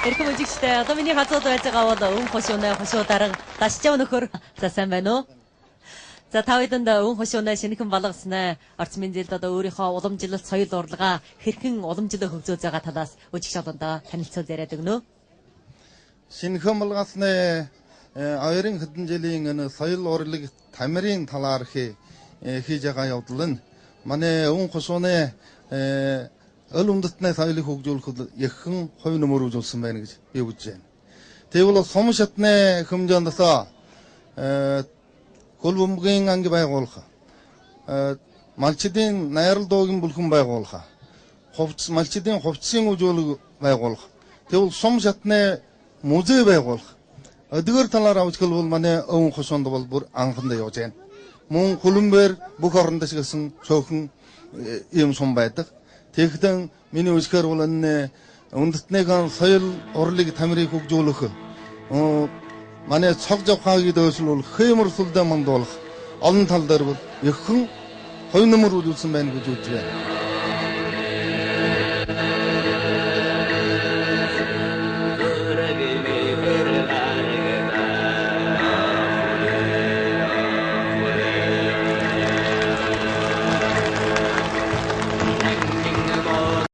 Эрхэм үзэгчдээ одоо миний хацууд байж байгаа бол өвөн хошууны хошуу дарга дашчаа нөхөр за сайн байна уу? За та бүхэнд өвөн хошууны шинэхэн болгосноо орчин мэндэлд одоо өөрийнхөө уламжлалт соёл урлагаа хэрхэн уламжлах хөгжөөж байгаа талаас үзэгч олондоо танилцуулж яриад өгнө. Шинэхэн болгосны 2 хэдэн жилийн энэ соёл урлаг тамирын талаар хийж байгаа явдал нь манай өвөн хошууны өл үндэстний соёлыг хөгжүүлэхэд яхан хувь нэмэр үзүүлсэн байна гэж би үзэж байна. Тэгвэл сум шатны хэмжээндээс хөл бөмбөгийн анги байгуулах, малчидын найрал дуугийн бүлхэн байгуулах, малчидын хувцсын үзүүлэг байгуулах, тэгвэл сум шатны музей байгуулах. Эдгээр талаар авч хэлбэл манай өвөн хошуунд бол бүр анхандаа явж байна. Мөн хөлбөмбөр бүх оронд шигсэн цөөхөн ийм сум байдаг. Тэгэхдээ миний үзэхээр бол энэ үндэстний соёл урлаг тамирыг хөгжүүлэх манай цог жавхаагийг дөөлөх, хэмэрсэлдэ мандуулах олон тал дээр бол яхан хувь нэмэр үзүүлсэн байна гэж үзэж байна.